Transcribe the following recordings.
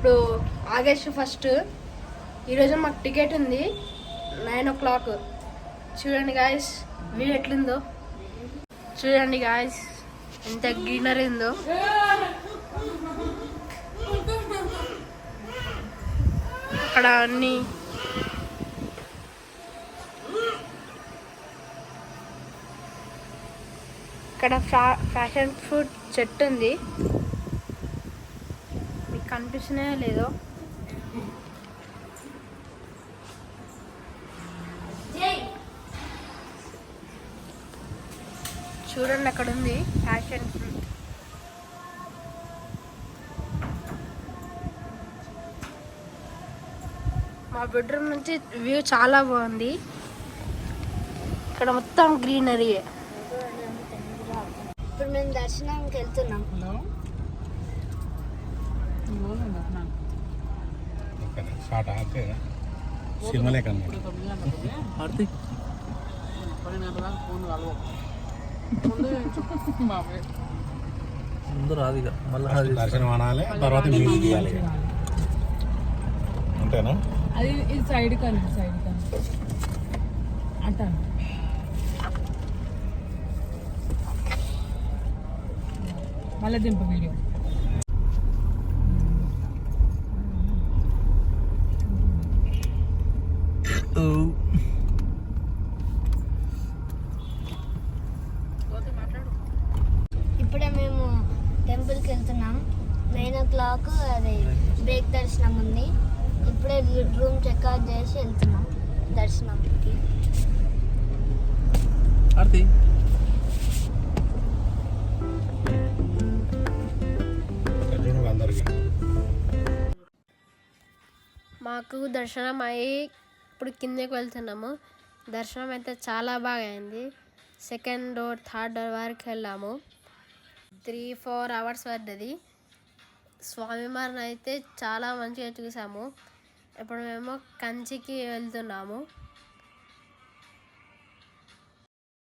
ఇప్పుడు ఆగస్ట్ 1 ఈరోజు మాకు టికెట్ ఉంది 9 o'clock. చూడండి గాయస్ వ్యూ ఎట్లుందో చూడండి గాయస్, ఎంత గ్రీనరీ ఉందో. అక్కడ అన్ని ఇక్కడ ఫ్యాషన్ ఫ్రూట్ చెట్టు ఉంది, మీకు కనిపిస్తున్నాయో లేదో. చూడండి అక్కడ ఉంది ఫ్యాషన్ ఫ్రూట్. మా బెడ్రూమ్ నుంచి వ్యూ చాలా బాగుంది, ఇక్కడ మొత్తం గ్రీనరీ. ఇప్పుడు మేము దర్శనానికి వెళ్తున్నాం. ముందు రాదు ఇక మళ్ళీ దర్శనం అనాలి, తర్వాత మ్యూజిక్ ఇవ్వాలి అంతేనా? అది ఇది సైడ్ కానీ అంట మళ్ళీ దింపు వీడియో. ఇప్పుడే మేము టెంపుల్కి వెళ్తున్నాం. 9 o'clock అది బ్రేక్ దర్శనం ఉంది. ఇప్పుడే రూమ్ చెక్అవుట్ చేసి వెళ్తున్నాం దర్శనంకి. మాకు దర్శనం అయ్యి ఇప్పుడు కిందకి వెళ్తున్నాము. దర్శనం అయితే చాలా బాగా అయింది. సెకండ్ డోర్ థర్డ్ డోర్ వరకు వెళ్ళాము. 3-4 hours పడ్డది. స్వామివారిని అయితే చాలా మంచిగా చూసాము. ఇప్పుడు మేము కంచికి వెళ్తున్నాము.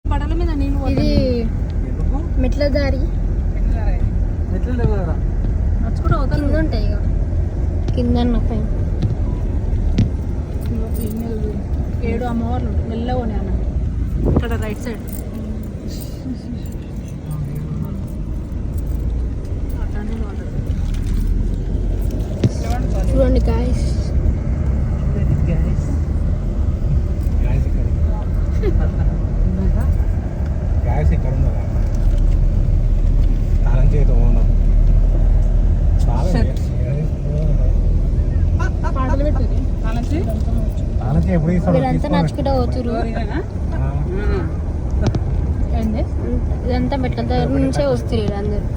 పడల మీద నీళ్ళు ఇది మెట్ల దారి, కింద ఉంటాయి ఇక కింద 7 అమ్మవార్లు మెల్లగోనే అన్న. ఇక్కడ రైట్ సైడ్ చూడండి గాయస్. గ్యాస్ ఇక్కడ ఉన్నదా? తాళం చేతి ఓనం పాటలు పెట్టేది వీళ్ళంతా నడుచుకుంటూ పోతురు. ఇదంతా మెట్ల దగ్గర నుంచే వస్తారు అందరు.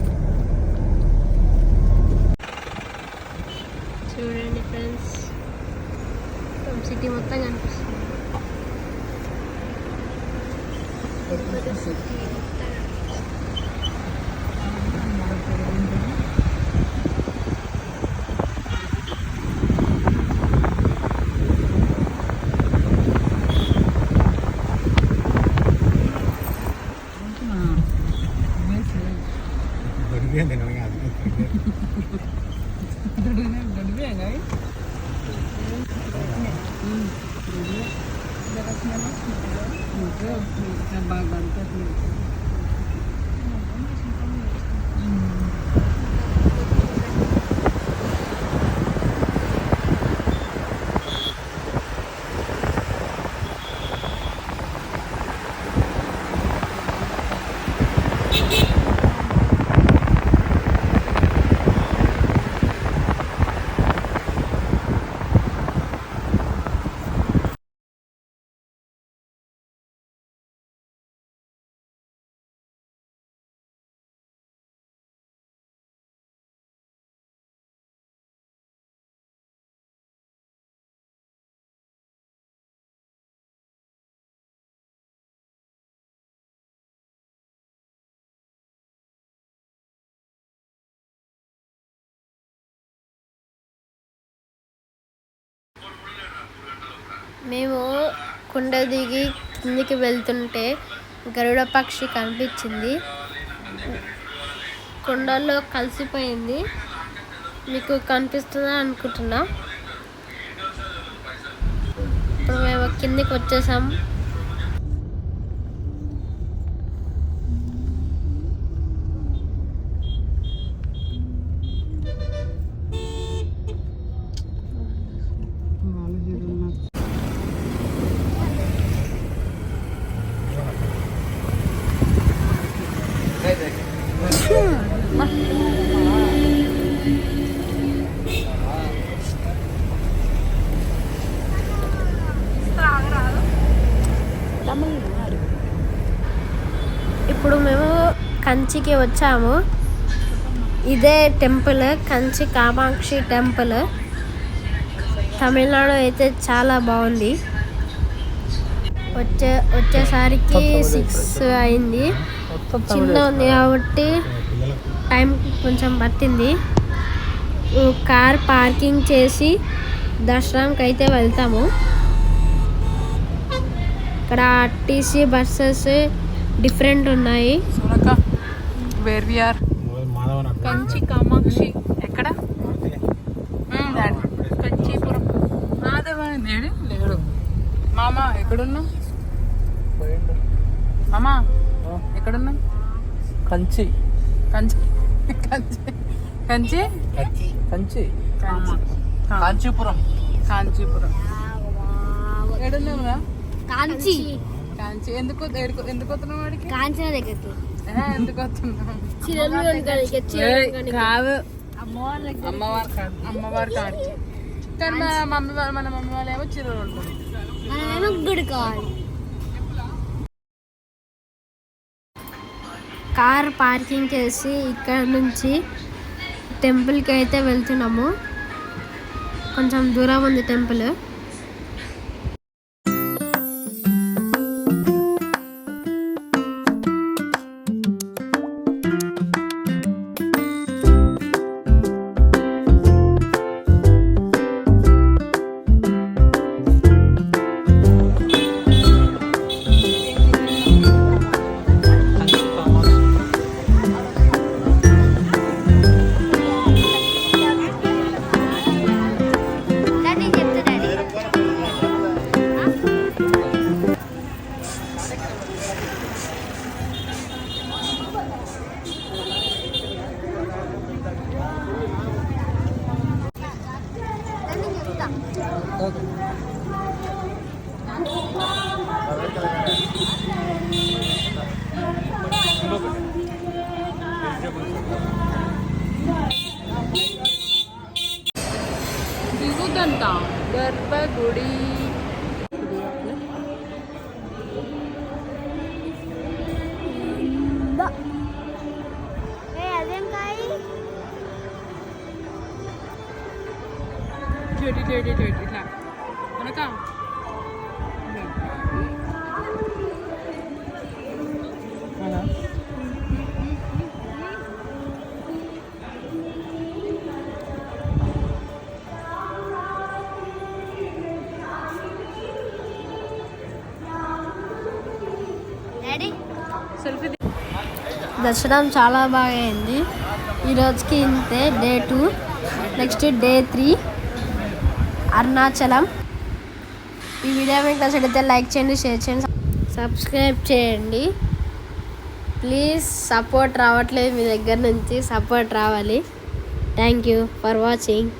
చూడండి ఫ్రెండ్స్, సిటీ మొత్తం కనిపిస్తుంది. మేము కొండ దిగి కిందికి వెళ్తుంటే గరుడ పక్షి కనిపించింది, కొండల్లో కలిసిపోయింది. మీకు కనిపిస్తుందా అనుకుంటున్నా. ఇప్పుడు మేము కిందికి వచ్చేసాం. ఇప్పుడు మేము కంచికి వచ్చాము. ఇదే టెంపుల్ కంచి కామాక్షి టెంపుల్. తమిళనాడు అయితే చాలా బాగుంది. వచ్చేసరికి 6 అయింది. చిన్న ఉంది కాబట్టి టైం కొంచెం పట్టింది. కార్ పార్కింగ్ చేసి దర్శనంకి అయితే వెళ్తాము. ఇక్కడ ఆర్టీసీ బస్సెస్ డిఫరెంట్ ఉన్నాయి. Where we are Kanchi Kamakshi ఎక్కడ కంచీపురం మాధవాడి లేడు. మామ ఎక్కడున్నా? మామ ఎక్కడున్నా? కంచి కంచి కంచి కంచి కంచి కాంచీపురం కాంచీపురం ఎడున్నావురా? కాంచి కాంచి ఎందుకు ఎందుకు వస్తున్నావు వాడికి? కాంచన దగ్గరికి ఎందుకు వస్తున్నావు? కాదు అమ్మవారి కాడికి. కానీ మన మమ్మీ వాళ్ళు ఏమో చీరలు ఉంటుంది. మనమేమో గుడి కావాలి. కార్ పార్కింగ్ చేసి ఇక్కడ నుంచి టెంపుల్కి అయితే వెళ్తున్నాము. కొంచెం దూరం ఉంది టెంపుల్. డాడీ చెప్తా డాడీ. దిగుదంట గర్భగుడి. అదేం కాయ ఇట్లా అనక డాడీ సెల్ఫీ. దర్శనం చాలా బాగా అయింది. ఈరోజుకి ఇంతే. డే 2. Next day 3 Arunachalam. ఈ వీడియో మీకు నచ్చితే లైక్ చేయండి, షేర్ చేయండి, సబ్స్క్రైబ్ చేయండి. ప్లీజ్ సపోర్ట్ రావట్లేదు మీ దగ్గర నుంచి. సపోర్ట్ రావాలి. Thank you for watching.